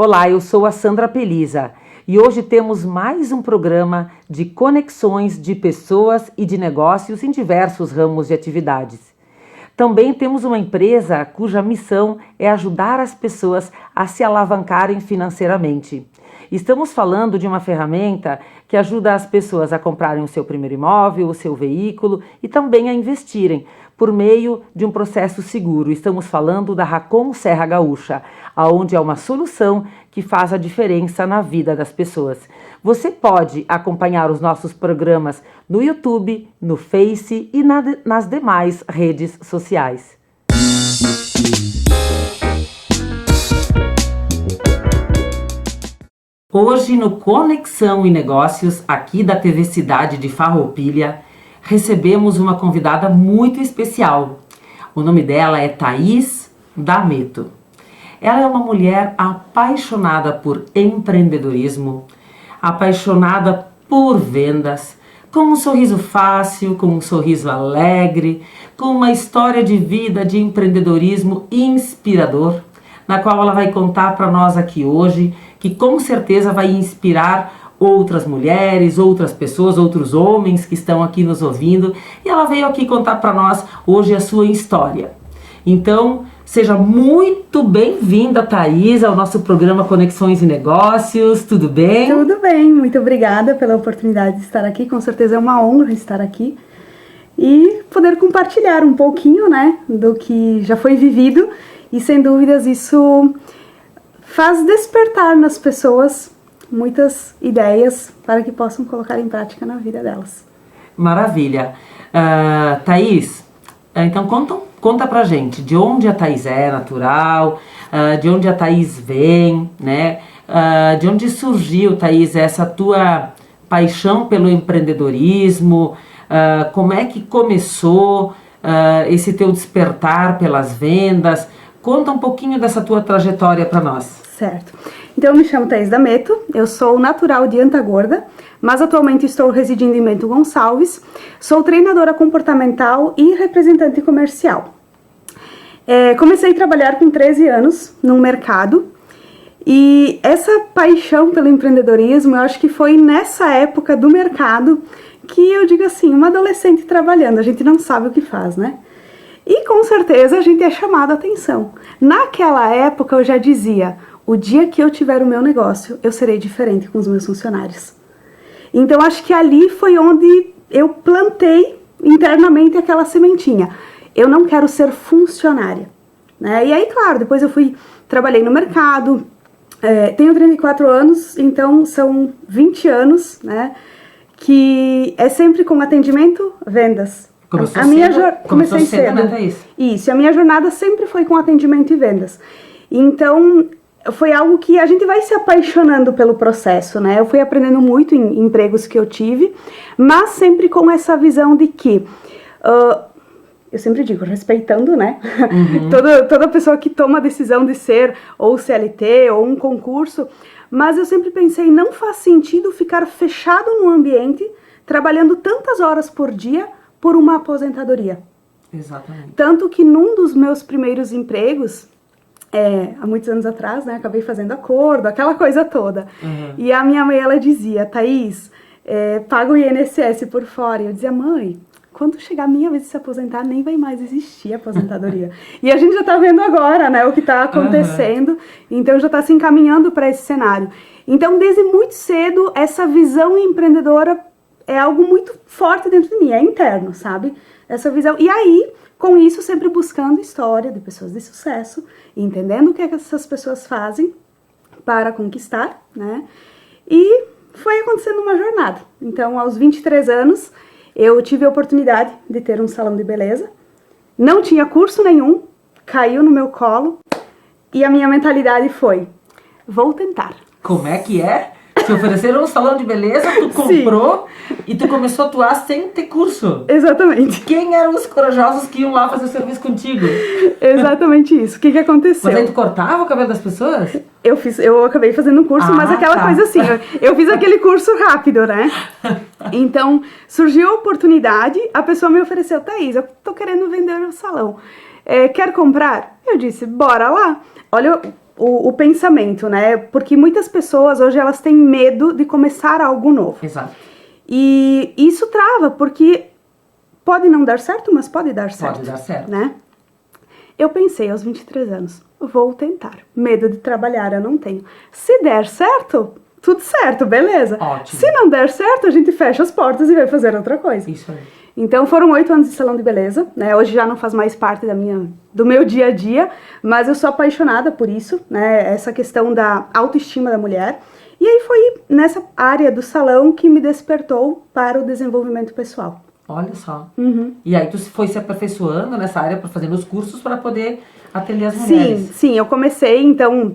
Olá, eu sou a Sandra Pelisa e hoje temos mais um programa de conexões de pessoas e de negócios em diversos ramos de atividades. Também temos uma empresa cuja missão é ajudar as pessoas a se alavancarem financeiramente. Estamos falando de uma ferramenta que ajuda as pessoas a comprarem o seu primeiro imóvel, o seu veículo e também a investirem por meio de um processo seguro. Estamos falando da Racon Serra Gaúcha, onde é uma solução que faz a diferença na vida das pessoas. Você pode acompanhar os nossos programas no YouTube, no Face e nas demais redes sociais. Hoje no Conexão e Negócios, aqui da TV Cidade de Farroupilha, recebemos uma convidada muito especial. O nome dela é Thaís D'Ameto. Ela é uma mulher apaixonada por empreendedorismo, apaixonada por vendas, com um sorriso fácil, com um sorriso alegre, com uma história de vida de empreendedorismo inspirador, na qual ela vai contar para nós aqui hoje, que com certeza vai inspirar outras mulheres, outras pessoas, outros homens que estão aqui nos ouvindo, e ela veio aqui contar para nós hoje a sua história. Então, seja muito bem-vinda, Thaís, ao nosso programa Conexões e Negócios. Tudo bem? Tudo bem, muito obrigada pela oportunidade de estar aqui. Com certeza é uma honra estar aqui e poder compartilhar um pouquinho, né, do que já foi vivido. E sem dúvidas isso faz despertar nas pessoas muitas ideias para que possam colocar em prática na vida delas. Maravilha. Thaís, então conta pra gente de onde a Thaís é natural, de onde a Thaís vem, né? De onde surgiu, Thaís, essa tua paixão pelo empreendedorismo, como é que começou esse teu despertar pelas vendas? Conta um pouquinho dessa tua trajetória para nós. Certo. Então eu me chamo Thaís D'Ameto, eu sou natural de Antagorda, mas atualmente estou residindo em Bento Gonçalves, sou treinadora comportamental e representante comercial. Comecei a trabalhar com 13 anos no mercado e essa paixão pelo empreendedorismo, eu acho que foi nessa época do mercado que eu digo assim, uma adolescente trabalhando, a gente não sabe o que faz, né? E com certeza a gente é chamado a atenção. Naquela época eu já dizia, o dia que eu tiver o meu negócio, eu serei diferente com os meus funcionários. Então acho que ali foi onde eu plantei internamente aquela sementinha. Eu não quero ser funcionária, né? E aí, claro, depois trabalhei no mercado, tenho 34 anos, então são 20 anos, né? Que é sempre com atendimento, vendas. Começou cedo, né, Thaís? Isso, a minha jornada sempre foi com atendimento e vendas. Então, foi algo que a gente vai se apaixonando pelo processo, né? Eu fui aprendendo muito em empregos que eu tive, mas sempre com essa visão de que, eu sempre digo, respeitando, né? Uhum. Toda pessoa que toma a decisão de ser ou CLT ou um concurso, mas eu sempre pensei, não faz sentido ficar fechado num ambiente, trabalhando tantas horas por dia, por uma aposentadoria. Exatamente. Tanto que num dos meus primeiros empregos, há muitos anos atrás, né, acabei fazendo acordo, aquela coisa toda. Uhum. E a minha mãe, ela dizia, Thaís, paga o INSS por fora. E eu dizia, mãe, quando chegar a minha vez de se aposentar, nem vai mais existir a aposentadoria. E a gente já tá vendo agora, né, o que tá acontecendo, então já tá se encaminhando para esse cenário. Então, desde muito cedo, essa visão empreendedora é algo muito forte dentro de mim, é interno, sabe? Essa visão. E aí, com isso, sempre buscando história de pessoas de sucesso, entendendo o que essas pessoas fazem para conquistar, né? E foi acontecendo uma jornada. Então, aos 23 anos, eu tive a oportunidade de ter um salão de beleza. Não tinha curso nenhum, caiu no meu colo e a minha mentalidade foi, vou tentar. Como é que é? Te ofereceram um salão de beleza, tu comprou. Sim. E tu começou a atuar sem ter curso. Exatamente. Quem eram os corajosos que iam lá fazer o serviço contigo? Exatamente isso. O que aconteceu? Mas aí tu cortava o cabelo das pessoas? Eu acabei fazendo um curso, mas aquela coisa assim, eu fiz aquele curso rápido, né? Então, surgiu a oportunidade, a pessoa me ofereceu, Thaís, eu tô querendo vender o salão. Quer comprar? Eu disse, bora lá. Olha o pensamento, né? Porque muitas pessoas hoje elas têm medo de começar algo novo. Exato. E isso trava, porque pode não dar certo, mas pode dar certo. Pode dar certo. Né? Eu pensei aos 23 anos, vou tentar. Medo de trabalhar eu não tenho. Se der certo, tudo certo, beleza. Ótimo. Se não der certo, a gente fecha as portas e vai fazer outra coisa. Isso aí. Então foram 8 anos de salão de beleza, né? Hoje já não faz mais parte do meu dia a dia, mas eu sou apaixonada por isso, né? Essa questão da autoestima da mulher. E aí foi nessa área do salão que me despertou para o desenvolvimento pessoal. Olha só. E aí tu foi se aperfeiçoando nessa área, fazendo os cursos para poder atender as mulheres. Sim, eu comecei, então,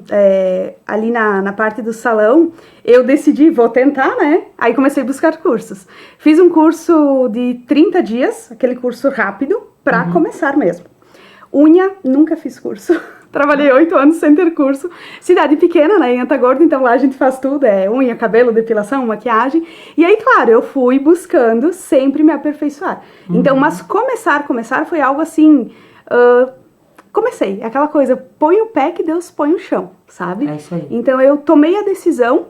ali na parte do salão, eu decidi, vou tentar, né? Aí comecei a buscar cursos. Fiz um curso de 30 dias, aquele curso rápido, para começar mesmo. Unha, nunca fiz curso. Trabalhei 8 anos sem ter curso. Cidade pequena, né, em Antagorda, então lá a gente faz tudo, unha, cabelo, depilação, maquiagem. E aí, claro, eu fui buscando sempre me aperfeiçoar. Então, mas começar foi algo assim... comecei, aquela coisa, põe o pé que Deus põe o chão, sabe? É isso aí. Então eu tomei a decisão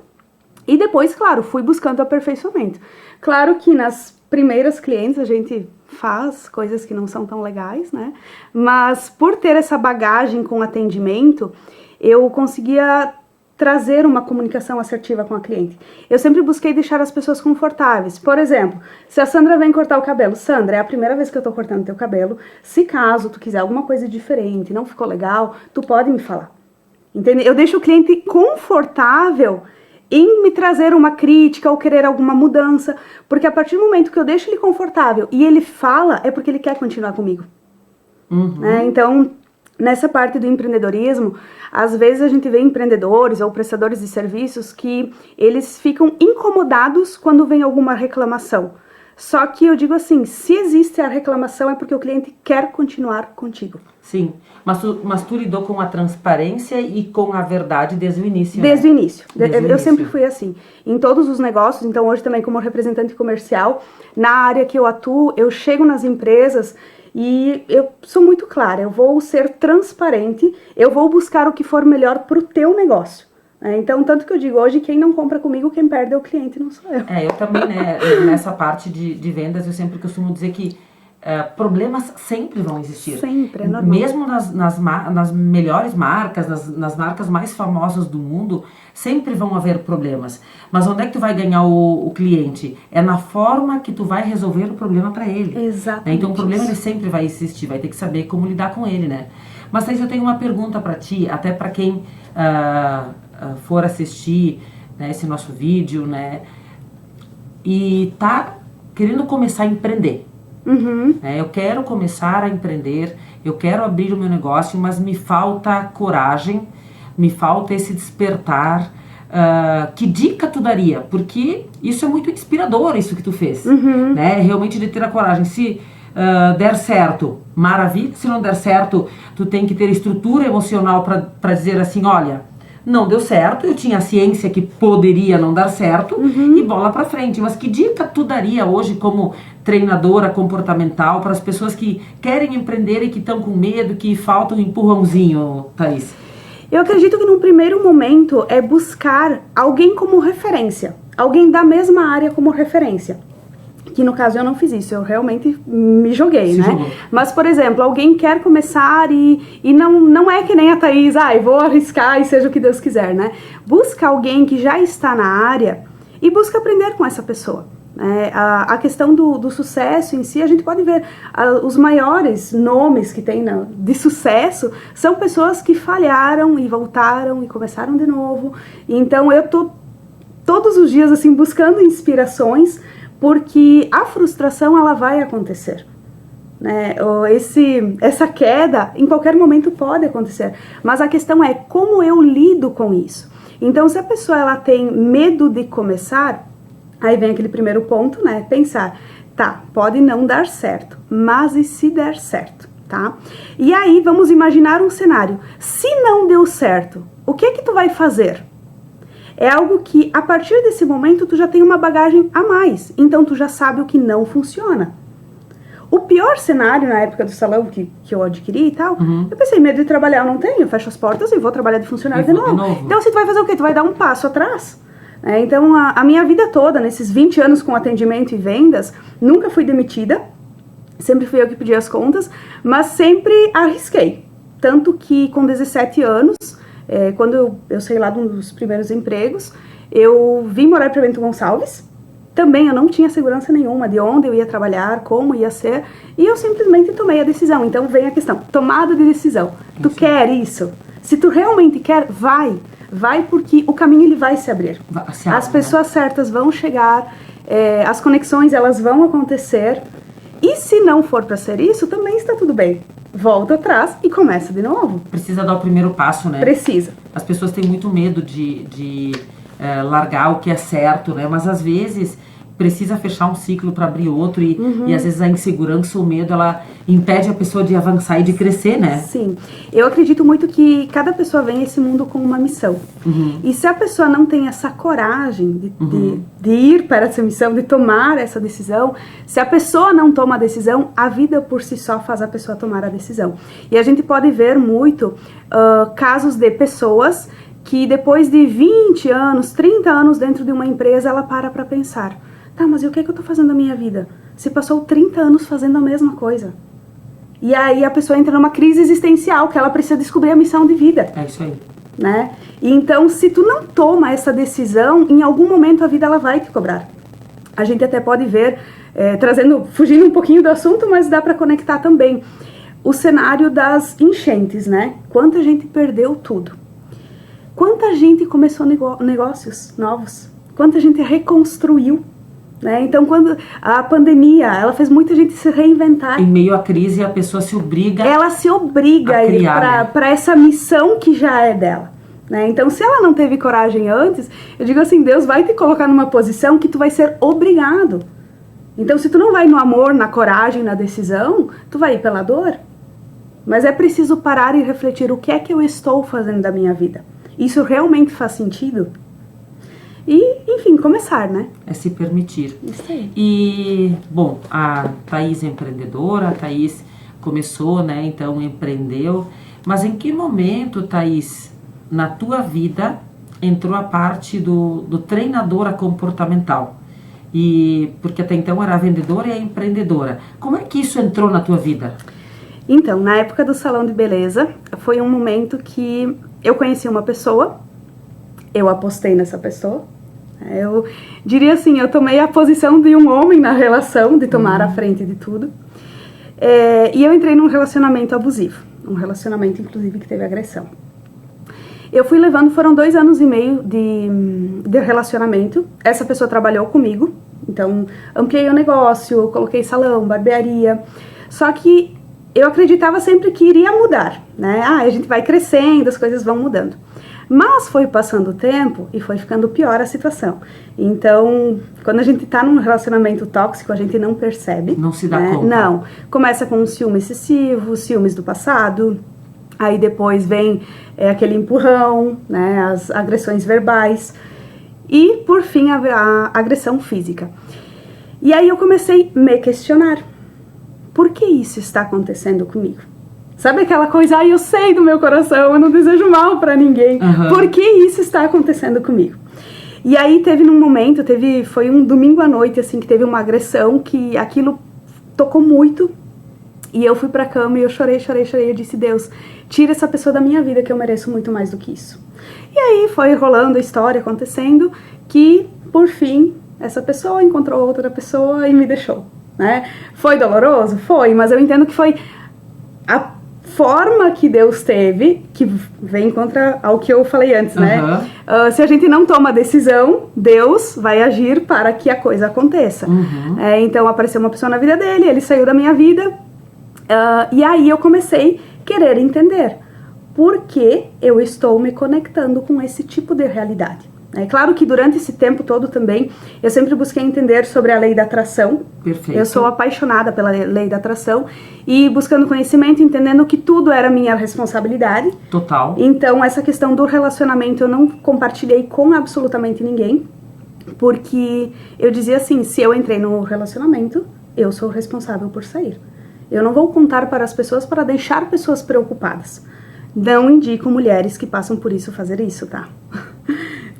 e depois, claro, fui buscando aperfeiçoamento. Claro que nas primeiras clientes a gente faz coisas que não são tão legais, né? Mas por ter essa bagagem com atendimento, eu conseguia trazer uma comunicação assertiva com a cliente. Eu sempre busquei deixar as pessoas confortáveis. Por exemplo, se a Sandra vem cortar o cabelo, Sandra, é a primeira vez que eu tô cortando teu cabelo, se caso tu quiser alguma coisa diferente, não ficou legal, tu pode me falar. Entende? Eu deixo o cliente confortável em me trazer uma crítica ou querer alguma mudança, porque a partir do momento que eu deixo ele confortável e ele fala, é porque ele quer continuar comigo. Então, nessa parte do empreendedorismo, às vezes a gente vê empreendedores ou prestadores de serviços que eles ficam incomodados quando vem alguma reclamação. Só que eu digo assim, se existe a reclamação é porque o cliente quer continuar contigo. Sim, mas tu lidou com a transparência e com a verdade desde o início, Desde né? o início. Eu sempre fui assim. Em todos os negócios, então hoje também como representante comercial, na área que eu atuo, eu chego nas empresas e eu sou muito clara, eu vou ser transparente, eu vou buscar o que for melhor para o teu negócio. Então, tanto que eu digo, hoje quem não compra comigo, quem perde é o cliente, não sou eu. Eu também, né, nessa parte de vendas, eu sempre costumo dizer que problemas sempre vão existir. Sempre, é normal. Mesmo nas melhores marcas, nas marcas mais famosas do mundo, sempre vão haver problemas. Mas onde é que tu vai ganhar o cliente? É na forma que tu vai resolver o problema para ele. Exatamente. Então o problema ele sempre vai existir, vai ter que saber como lidar com ele, né? Mas Thaís, eu tenho uma pergunta para ti, até para quem for assistir, né, esse nosso vídeo, né? E tá querendo começar a empreender. Eu quero começar a empreender, eu quero abrir o meu negócio, mas me falta coragem, me falta esse despertar. Que dica tu daria? Porque isso é muito inspirador, isso que tu fez, né? Realmente de ter a coragem. Se der certo, maravilha. Se não der certo, tu tem que ter estrutura emocional para dizer assim, olha, não deu certo, eu tinha a ciência que poderia não dar certo e bola pra frente. Mas que dica tu daria hoje como treinadora comportamental para as pessoas que querem empreender e que estão com medo, que falta um empurrãozinho, Thaís? Eu acredito que num primeiro momento é buscar alguém como referência, alguém da mesma área como referência. Que no caso eu não fiz isso, eu realmente me joguei, né? Jogou. Mas, por exemplo, alguém quer começar e não é que nem a Thaís, vou arriscar e seja o que Deus quiser, né? Busca alguém que já está na área e busca aprender com essa pessoa. A questão do sucesso em si, a gente pode ver os maiores nomes que tem de sucesso são pessoas que falharam e voltaram e começaram de novo. Então eu tô todos os dias assim buscando inspirações, porque a frustração ela vai acontecer, né? Essa queda em qualquer momento pode acontecer, mas a questão é como eu lido com isso. Então, se a pessoa ela tem medo de começar, aí vem aquele primeiro ponto, né? Pensar, tá, pode não dar certo, mas e se der certo, tá? E aí vamos imaginar um cenário. Se não deu certo, o que tu vai fazer? É algo que, a partir desse momento, tu já tem uma bagagem a mais. Então, tu já sabe o que não funciona. O pior cenário na época do salão que eu adquiri e tal, eu pensei, medo de trabalhar eu não tenho, eu fecho as portas e vou trabalhar de funcionário de novo. Então, assim, tu vai fazer o quê? Tu vai dar um passo atrás. Então, a minha vida toda, nesses 20 anos com atendimento e vendas, nunca fui demitida, sempre fui eu que pedi as contas, mas sempre arrisquei. Tanto que com 17 anos, quando eu saí lá de um dos primeiros empregos, eu vim morar para Bento Gonçalves. Também eu não tinha segurança nenhuma de onde eu ia trabalhar, como ia ser, e eu simplesmente tomei a decisão. Então vem a questão, tomada de decisão. Tu quer isso? Se tu realmente quer, vai. Vai porque o caminho ele vai se abrir. As pessoas certas vão chegar, as conexões elas vão acontecer. E se não for para ser isso, também está tudo bem. Volta atrás e começa de novo. Precisa dar o primeiro passo, né? Precisa. As pessoas têm muito medo de largar o que é certo, né? Mas às vezes precisa fechar um ciclo para abrir outro e às vezes a insegurança, o medo, ela impede a pessoa de avançar e de crescer, né? Sim. Eu acredito muito que cada pessoa vem a esse mundo com uma missão. E se a pessoa não tem essa coragem de ir para essa missão, de tomar essa decisão, se a pessoa não toma a decisão, a vida por si só faz a pessoa tomar a decisão. E a gente pode ver muito casos de pessoas que depois de 20 anos, 30 anos dentro de uma empresa, ela para pensar. Tá, mas e o que é que eu tô fazendo na minha vida? Se passou 30 anos fazendo a mesma coisa. E aí a pessoa entra numa crise existencial, que ela precisa descobrir a missão de vida. É isso aí. Né? E então, se tu não toma essa decisão, em algum momento a vida ela vai te cobrar. A gente até pode ver, fugindo um pouquinho do assunto, mas dá para conectar também. O cenário das enchentes, né? Quanta gente perdeu tudo. Quanta gente começou negócios novos. Quanta gente reconstruiu. Né? Então, quando a pandemia, ela fez muita gente se reinventar. Em meio à crise, a pessoa se obriga a ir para essa missão que já é dela. Né? Então, se ela não teve coragem antes, eu digo assim, Deus vai te colocar numa posição que tu vai ser obrigado. Então, se tu não vai no amor, na coragem, na decisão, tu vai ir pela dor. Mas é preciso parar e refletir o que é que eu estou fazendo da minha vida. Isso realmente faz sentido? E, enfim, começar, né? É se permitir. Isso aí. E, bom, a Thaís é empreendedora, a Thaís começou, né, então empreendeu. Mas em que momento, Thaís, na tua vida, entrou a parte do treinadora comportamental? E, porque até então era vendedora e empreendedora. Como é que isso entrou na tua vida? Então, na época do salão de beleza, foi um momento que eu conheci uma pessoa, eu apostei nessa pessoa. Eu diria assim, eu tomei a posição de um homem na relação, de tomar a frente de tudo. E eu entrei num relacionamento abusivo, um relacionamento inclusive que teve agressão. Eu fui levando, foram 2 anos e meio de relacionamento. Essa pessoa trabalhou comigo, então ampliei o negócio, coloquei salão, barbearia. Só que eu acreditava sempre que iria mudar, né? A gente vai crescendo, as coisas vão mudando. Mas foi passando o tempo e foi ficando pior a situação. Então, quando a gente tá num relacionamento tóxico, a gente não percebe. Não se dá conta. Não. Começa com um ciúme excessivo, ciúmes do passado. Aí depois vem aquele empurrão, né, as agressões verbais. E, por fim, a agressão física. E aí eu comecei a me questionar. Por que isso está acontecendo comigo? Sabe aquela coisa, eu sei do meu coração, eu não desejo mal pra ninguém. Por que isso está acontecendo comigo? E aí teve num momento, foi um domingo à noite, assim, que teve uma agressão, que aquilo tocou muito. E eu fui pra cama e eu chorei, eu disse, Deus, tira essa pessoa da minha vida que eu mereço muito mais do que isso. E aí foi rolando a história, acontecendo, que por fim, essa pessoa encontrou outra pessoa e me deixou, né? Foi doloroso? Foi, mas eu entendo que foi a forma que Deus teve, que vem contra ao que eu falei antes, né? Se a gente não toma decisão, Deus vai agir para que a coisa aconteça. Então apareceu uma pessoa na vida dele, ele saiu da minha vida, e aí eu comecei a querer entender por que eu estou me conectando com esse tipo de realidade. É claro que durante esse tempo todo também, eu sempre busquei entender sobre a lei da atração. Perfeito. Eu sou apaixonada pela lei da atração e buscando conhecimento, entendendo que tudo era minha responsabilidade. Total. Então, essa questão do relacionamento eu não compartilhei com absolutamente ninguém, porque eu dizia assim, se eu entrei no relacionamento, eu sou responsável por sair. Eu não vou contar para as pessoas para deixar pessoas preocupadas. Não indico mulheres que passam por isso fazer isso, tá?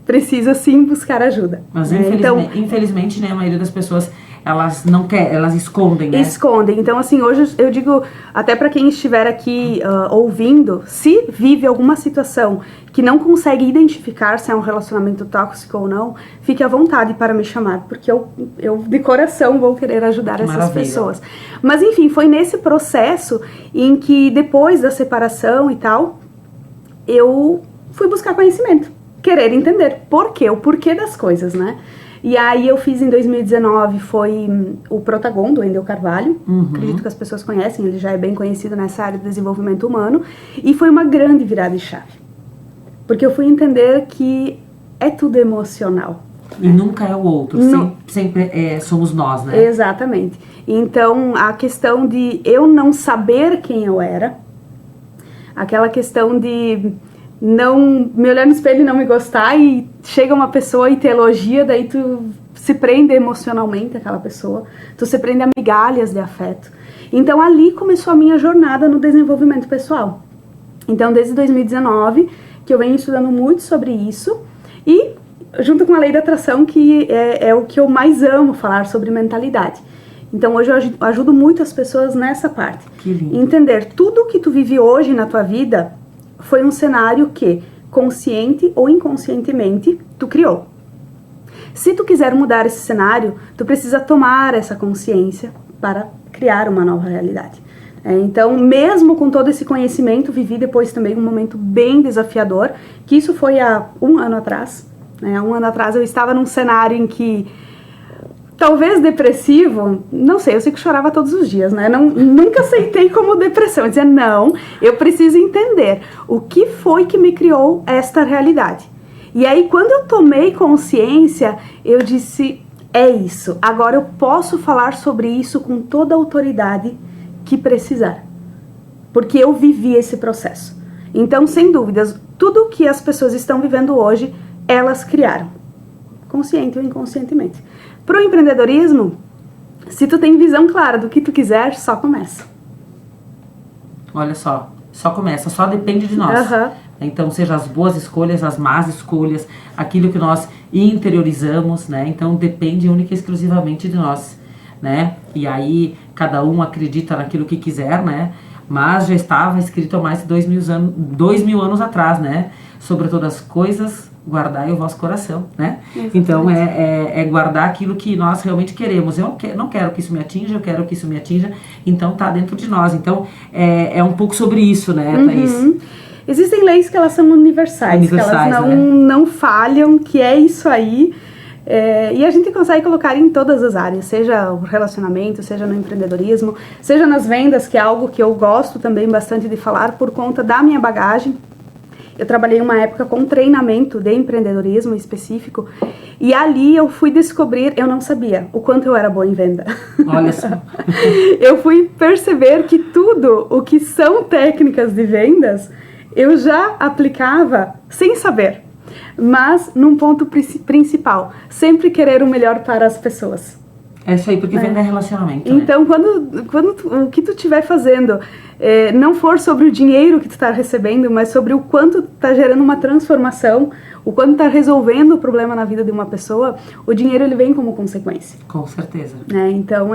Precisa sim buscar ajuda. Mas infelizmente, né, a maioria das pessoas, elas não querem, elas escondem, né? Escondem. Então, assim, hoje eu digo, até para quem estiver aqui ouvindo, se vive alguma situação que não consegue identificar se é um relacionamento tóxico ou não, fique à vontade para me chamar, porque eu de coração vou querer ajudar essas pessoas. Mas, enfim, foi nesse processo em que, depois da separação e tal, eu fui buscar conhecimento, querer entender o porquê das coisas, né? E aí eu fiz em 2019, foi o Protagon, do Wendel Carvalho. Acredito que as pessoas conhecem, ele já é bem conhecido nessa área de desenvolvimento humano. E foi uma grande virada de chave. Porque eu fui entender que é tudo emocional. E nunca é o outro, sempre somos nós, né? Exatamente. Então, a questão de eu não saber quem eu era, aquela questão de não me olhar no espelho e não me gostar, e chega uma pessoa e te elogia, daí tu se prende emocionalmente àquela pessoa, tu se prende a migalhas de afeto. Então ali começou a minha jornada no desenvolvimento pessoal. Então desde 2019 que eu venho estudando muito sobre isso, e junto com a lei da atração, que é o que eu mais amo falar sobre mentalidade. Então hoje eu ajudo muito as pessoas nessa parte. Que lindo. Entender tudo que tu vive hoje na tua vida foi um cenário que, consciente ou inconscientemente, tu criou. Se tu quiser mudar esse cenário, tu precisa tomar essa consciência para criar uma nova realidade. Então, mesmo com todo esse conhecimento, vivi depois também um momento bem desafiador, que isso foi há um ano atrás. Há um ano atrás eu estava num cenário em que, talvez depressivo, não sei, eu sei que chorava todos os dias, né? Nunca aceitei como depressão. Eu dizia, não, eu preciso entender o que foi que me criou esta realidade. E aí, quando eu tomei consciência, eu disse, é isso. Agora eu posso falar sobre isso com toda a autoridade que precisar. Porque eu vivi esse processo. Então, sem dúvidas, tudo que as pessoas estão vivendo hoje, elas criaram. Consciente ou inconscientemente. Pro empreendedorismo, se tu tem visão clara do que tu quiser, só começa. Olha só começa, só depende de nós. Então, seja as boas escolhas, as más escolhas, aquilo que nós interiorizamos, né? Então, depende única e exclusivamente de nós, né? E aí, cada um acredita naquilo que quiser, né? Mas já estava escrito há mais de 2.000 anos atrás, né? Sobre todas as coisas, guardai o vosso coração, né? Exatamente. Então é guardar aquilo que nós realmente queremos. Eu não quero que isso me atinja, eu quero que isso me atinja, então tá dentro de nós. Então é um pouco sobre isso, né, Thaís? Existem leis que elas são universais, que elas não falham, que é isso aí. E a gente consegue colocar em todas as áreas, seja o relacionamento, seja no empreendedorismo, seja nas vendas, que é algo que eu gosto também bastante de falar por conta da minha bagagem. Eu trabalhei uma época com treinamento de empreendedorismo específico, e ali eu fui descobrir, eu não sabia o quanto eu era boa em venda. Olha só. Eu fui perceber que tudo o que são técnicas de vendas, eu já aplicava sem saber. Mas num ponto principal, sempre querer o melhor para as pessoas. É isso aí, porque venda é relacionamento. Então, né? quando o que tu estiver fazendo não for sobre o dinheiro que tu está recebendo, mas sobre o quanto está gerando uma transformação, o quanto está resolvendo o problema na vida de uma pessoa, o dinheiro ele vem como consequência. Com certeza. Então,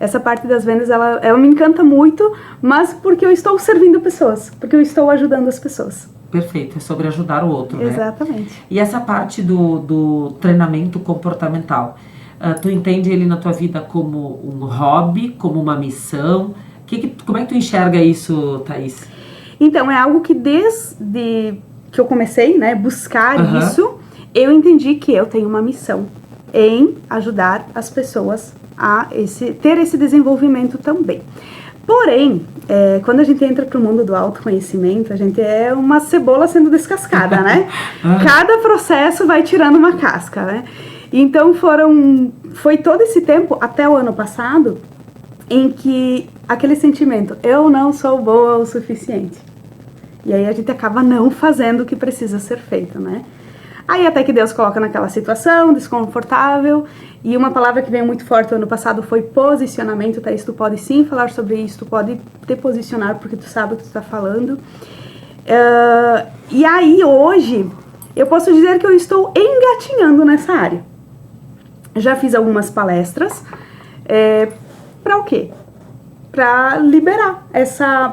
essa parte das vendas, ela me encanta muito, mas porque eu estou servindo pessoas, porque eu estou ajudando as pessoas. Perfeito, é sobre ajudar o outro, né? Exatamente. E essa parte do treinamento comportamental, tu entende ele na tua vida como um hobby, como uma missão? Como é que tu enxerga isso, Thaís? Então, é algo que desde que eu comecei, né, buscar isso, eu entendi que eu tenho uma missão em ajudar as pessoas a ter esse desenvolvimento também. Porém, quando a gente entra para o mundo do autoconhecimento, a gente é uma cebola sendo descascada, né? Cada processo vai tirando uma casca, né? Então foi todo esse tempo, até o ano passado, em que aquele sentimento, eu não sou boa o suficiente. E aí a gente acaba não fazendo o que precisa ser feito, né? Aí até que Deus coloca naquela situação desconfortável, e uma palavra que veio muito forte no ano passado foi posicionamento. Thaís, tu pode sim falar sobre isso, tu pode te posicionar porque tu sabe o que tu tá falando. E aí hoje eu posso dizer que eu estou engatinhando nessa área. Já fiz algumas palestras, para o quê? Para liberar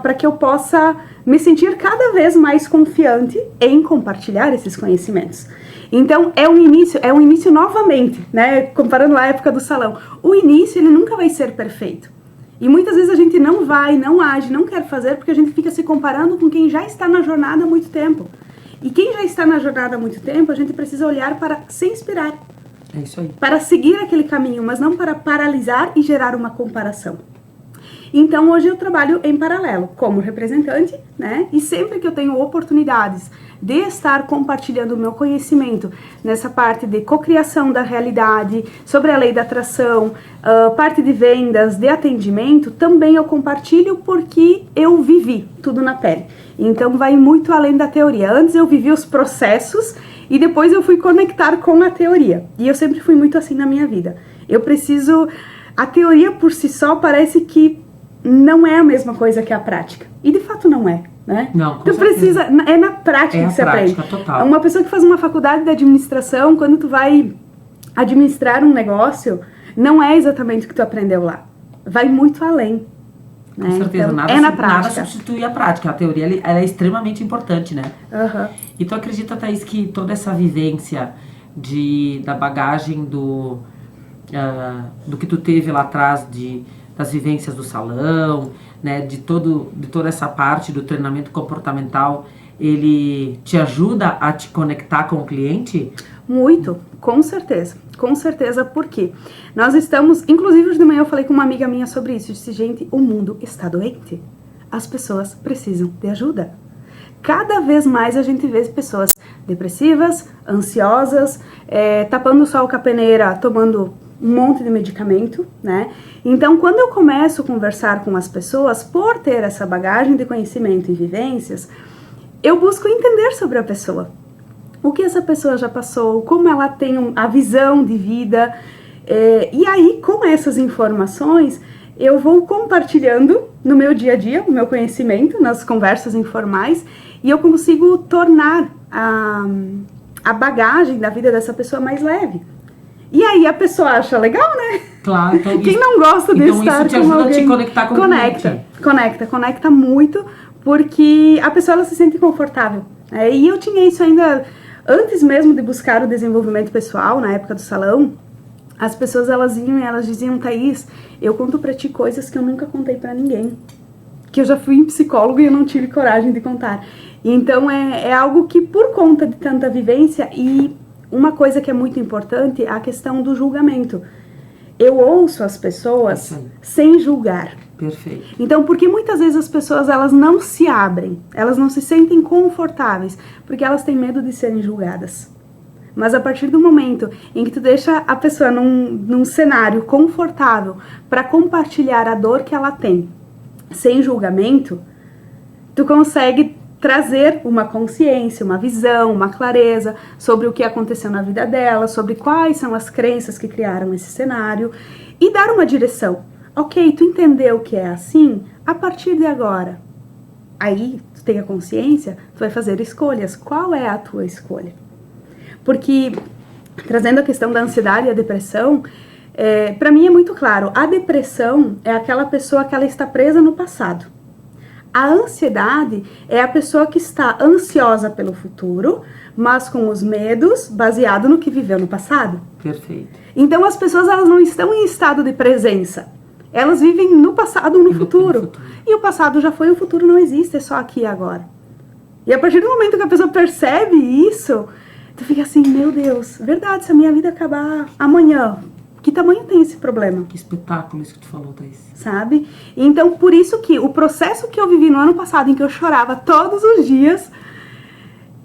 para que eu possa me sentir cada vez mais confiante em compartilhar esses conhecimentos. Então é um início novamente, né? Comparando a época do salão. O início, ele nunca vai ser perfeito. E muitas vezes a gente não age, não quer fazer, porque a gente fica se comparando com quem já está na jornada há muito tempo. E quem já está na jornada há muito tempo, a gente precisa olhar para se inspirar. É isso aí. Para seguir aquele caminho, mas não para paralisar e gerar uma comparação. Então hoje eu trabalho em paralelo como representante, né? E sempre que eu tenho oportunidades de estar compartilhando o meu conhecimento nessa parte de cocriação da realidade, sobre a lei da atração, parte de vendas, de atendimento, também eu compartilho porque eu vivi tudo na pele. Então vai muito além da teoria. Antes eu vivi os processos e depois eu fui conectar com a teoria. E eu sempre fui muito assim na minha vida. A teoria por si só parece que não é a mesma coisa que a prática. E de fato não é, né? Não, com tu precisa, é na prática que você aprende. Total. Uma pessoa que faz uma faculdade de administração, quando tu vai administrar um negócio, não é exatamente o que tu aprendeu lá. Vai muito além. Com certeza, então, nada substitui a prática. A teoria ela é extremamente importante, né? Uhum. E tu acredita, Thaís, que toda essa vivência da bagagem do que tu teve lá atrás, das vivências do salão, né, de toda essa parte do treinamento comportamental, ele te ajuda a te conectar com o cliente? Muito, com certeza, porque nós estamos, inclusive hoje de manhã eu falei com uma amiga minha sobre isso, eu disse, gente, o mundo está doente, as pessoas precisam de ajuda. Cada vez mais a gente vê pessoas depressivas, ansiosas, tapando o sol com a peneira, tomando um monte de medicamento, né? Então, quando eu começo a conversar com as pessoas, por ter essa bagagem de conhecimento e vivências, eu busco entender sobre a pessoa. O que essa pessoa já passou, como ela tem a visão de vida. E aí, com essas informações, eu vou compartilhando no meu dia a dia, o meu conhecimento, nas conversas informais, e eu consigo tornar a bagagem da vida dessa pessoa mais leve. E aí a pessoa acha legal, né? Claro. Então quem não gosta de estar com alguém? Então isso te ajuda a te conectar com o cliente. Conecta muito, porque a pessoa ela se sente confortável. E eu tinha isso ainda antes mesmo de buscar o desenvolvimento pessoal, na época do salão. As pessoas elas iam e elas diziam, Thaís, eu conto pra ti coisas que eu nunca contei pra ninguém. Que eu já fui em psicólogo e eu não tive coragem de contar. Então é algo que por conta de tanta vivência e uma coisa que é muito importante é a questão do julgamento. Eu ouço as pessoas sem julgar. Perfeito. Então, porque muitas vezes as pessoas elas não se abrem, elas não se sentem confortáveis, porque elas têm medo de serem julgadas. Mas a partir do momento em que tu deixa a pessoa num cenário confortável para compartilhar a dor que ela tem, sem julgamento, tu consegue trazer uma consciência, uma visão, uma clareza sobre o que aconteceu na vida dela, sobre quais são as crenças que criaram esse cenário e dar uma direção. Ok, tu entendeu que é assim? A partir de agora. Aí, tu tem a consciência, tu vai fazer escolhas. Qual é a tua escolha? Porque, trazendo a questão da ansiedade e a depressão, para mim é muito claro, a depressão é aquela pessoa que ela está presa no passado. A ansiedade é a pessoa que está ansiosa pelo futuro, mas com os medos baseado no que viveu no passado. Perfeito. Então as pessoas elas não estão em estado de presença. Elas vivem no passado ou no futuro. E o passado já foi, o futuro não existe, é só aqui e agora. E a partir do momento que a pessoa percebe isso, tu fica assim, meu Deus, verdade, se a minha vida acabar amanhã, que tamanho tem esse problema? Que espetáculo isso que tu falou, Thaís. Sabe? Então, por isso que o processo que eu vivi no ano passado, em que eu chorava todos os dias,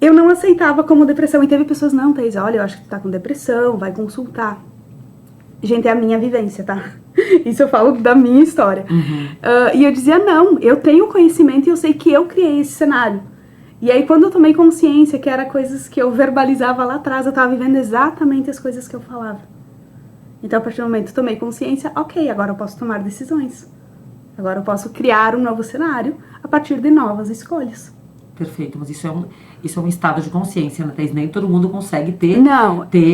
eu não aceitava como depressão. E teve pessoas, não, Thaís, olha, eu acho que tu tá com depressão, vai consultar. Gente, é a minha vivência, tá? Isso eu falo da minha história. Uhum. E eu dizia, não, eu tenho conhecimento e eu sei que eu criei esse cenário. E aí, quando eu tomei consciência que era coisas que eu verbalizava lá atrás, eu tava vivendo exatamente as coisas que eu falava. Então, a partir do momento que eu tomei consciência, ok, agora eu posso tomar decisões. Agora eu posso criar um novo cenário a partir de novas escolhas. Perfeito, mas isso é um estado de consciência, né, Thaís? Nem todo mundo consegue ter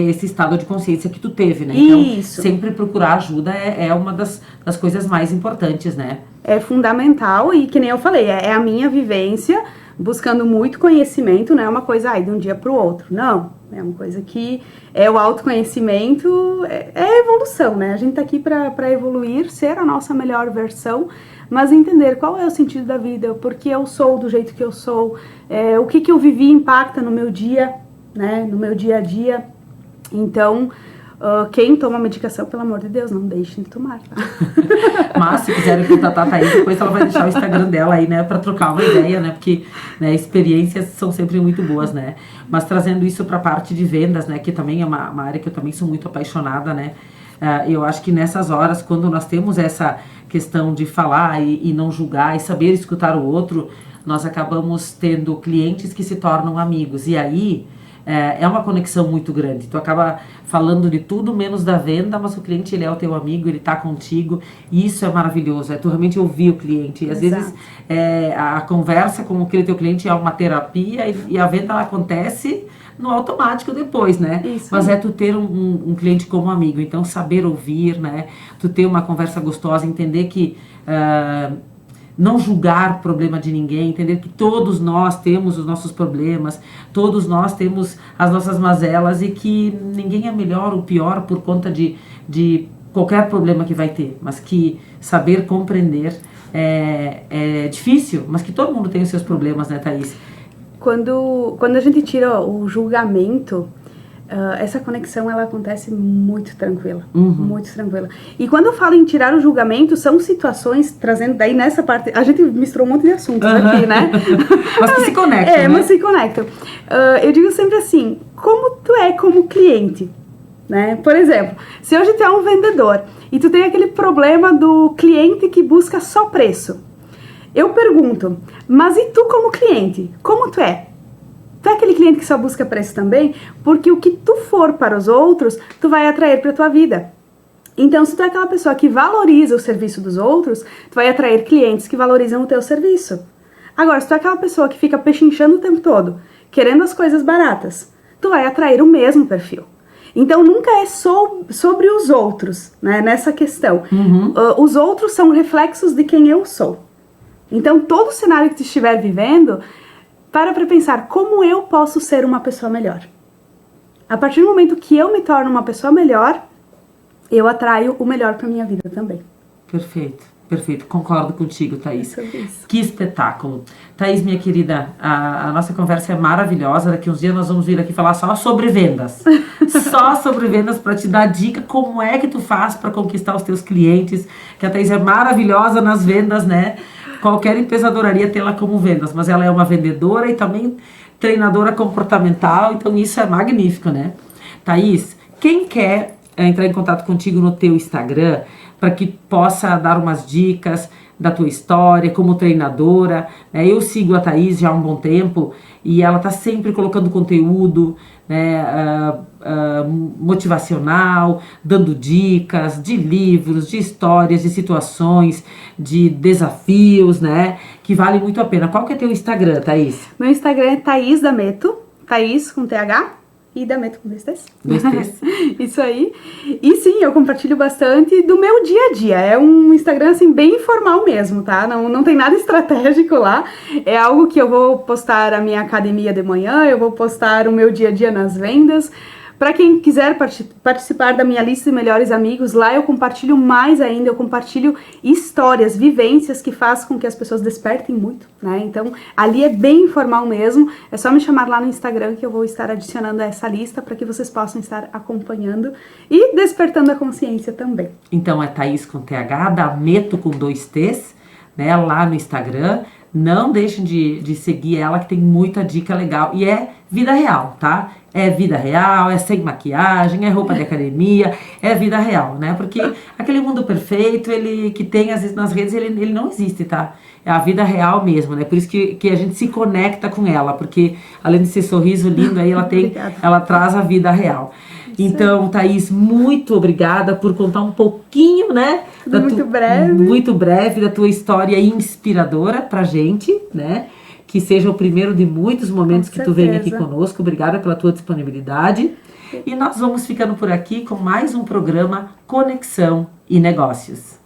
esse estado de consciência que tu teve, né? Então, Isso. sempre procurar ajuda é uma das coisas mais importantes, né? É fundamental e, que nem eu falei, é a minha vivência, buscando muito conhecimento, não é uma coisa de um dia pro outro. Não, é uma coisa que é o autoconhecimento, é a evolução, né? A gente tá aqui para evoluir, ser a nossa melhor versão, mas entender qual é o sentido da vida, por que eu sou do jeito que eu sou, o que eu vivi impacta no meu dia, né? No meu dia a dia. Então, quem toma medicação, pelo amor de Deus, não deixem de tomar, tá? Mas, se quiserem contatar a Thaís, depois ela vai deixar o Instagram dela aí, né? Pra trocar uma ideia, né? Porque, né, experiências são sempre muito boas, né? Mas trazendo isso pra parte de vendas, né? Que também é uma área que eu também sou muito apaixonada, né? Eu acho que nessas horas, quando nós temos essa questão de falar e não julgar e saber escutar o outro, nós acabamos tendo clientes que se tornam amigos. E aí é uma conexão muito grande. Tu acaba falando de tudo menos da venda, mas o cliente, ele é o teu amigo, ele tá contigo, e isso é maravilhoso, tu realmente ouvir o cliente. E às vezes a conversa com aquele teu cliente é uma terapia e a venda, ela acontece no automático depois, né? Isso. Mas tu ter um cliente como amigo, então saber ouvir, né? Tu ter uma conversa gostosa, entender que não julgar o problema de ninguém, entender que todos nós temos os nossos problemas, todos nós temos as nossas mazelas e que ninguém é melhor ou pior por conta de qualquer problema que vai ter, mas que saber compreender é difícil, mas que todo mundo tem os seus problemas, né, Thaís? Quando a gente tira o julgamento, essa conexão, ela acontece muito tranquila, muito tranquila. E quando eu falo em tirar o julgamento, são situações, trazendo daí nessa parte, a gente misturou um monte de assuntos aqui, né? Mas que se conectam, né? Mas se conectam. Eu digo sempre assim, como tu é como cliente, né? Por exemplo, se hoje tu é um vendedor e tu tem aquele problema do cliente que busca só preço, eu pergunto, mas e tu como cliente, como tu é? Tu é aquele cliente que só busca preço também? Porque o que tu for para os outros, tu vai atrair para a tua vida. Então, se tu é aquela pessoa que valoriza o serviço dos outros, tu vai atrair clientes que valorizam o teu serviço. Agora, se tu é aquela pessoa que fica pechinchando o tempo todo, querendo as coisas baratas, tu vai atrair o mesmo perfil. Então, nunca é sobre os outros, né, nessa questão. Os outros são reflexos de quem eu sou. Então, todo cenário que tu estiver vivendo, para pensar como eu posso ser uma pessoa melhor. A partir do momento que eu me torno uma pessoa melhor, eu atraio o melhor para minha vida também. Perfeito, perfeito. Concordo contigo, Thaís. É sobre isso. Que espetáculo. Thaís, minha querida, a nossa conversa é maravilhosa. Daqui uns dias nós vamos vir aqui falar só sobre vendas. Só sobre vendas, para te dar dica como é que tu faz para conquistar os teus clientes. Que a Thaís é maravilhosa nas vendas, né? Qualquer empresa adoraria tê-la como vendas, mas ela é uma vendedora e também treinadora comportamental, então isso é magnífico, né? Thaís, quem quer entrar em contato contigo no teu Instagram, para que possa dar umas dicas da tua história como treinadora, né? Eu sigo a Thaís já há um bom tempo e ela tá sempre colocando conteúdo, né, motivacional, dando dicas de livros, de histórias, de situações, de desafios, né, que vale muito a pena. Qual que é teu Instagram, Thaís? Meu Instagram é Thaís Dameto, Thaís com TH e Dameto com 2 T's. 2 T's. Isso aí. E sim, eu compartilho bastante do meu dia a dia. É um Instagram, assim, bem informal mesmo, tá? Não tem nada estratégico lá. É algo que eu vou postar a minha academia de manhã, eu vou postar o meu dia a dia nas vendas. Para quem quiser participar da minha lista de melhores amigos, lá eu compartilho mais ainda, eu compartilho histórias, vivências que fazem com que as pessoas despertem muito, né? Então, ali é bem informal mesmo, é só me chamar lá no Instagram que eu vou estar adicionando a essa lista para que vocês possam estar acompanhando e despertando a consciência também. Então, é Thaís com TH, Dameto com 2 T's, né, lá no Instagram. Não deixem de seguir ela, que tem muita dica legal. E é vida real, tá? É vida real, é sem maquiagem, é roupa de academia, é vida real, né? Porque aquele mundo perfeito, ele que tem às vezes nas redes, ele não existe, tá? É a vida real mesmo, né? Por isso que a gente se conecta com ela, porque além desse sorriso lindo aí, ela traz a vida real. Então, Thaís, muito obrigada por contar um pouquinho, né? Muito breve da tua história inspiradora pra gente, né? Que seja o primeiro de muitos momentos que tu vem aqui conosco. Obrigada pela tua disponibilidade. E nós vamos ficando por aqui com mais um programa Conexão e Negócios.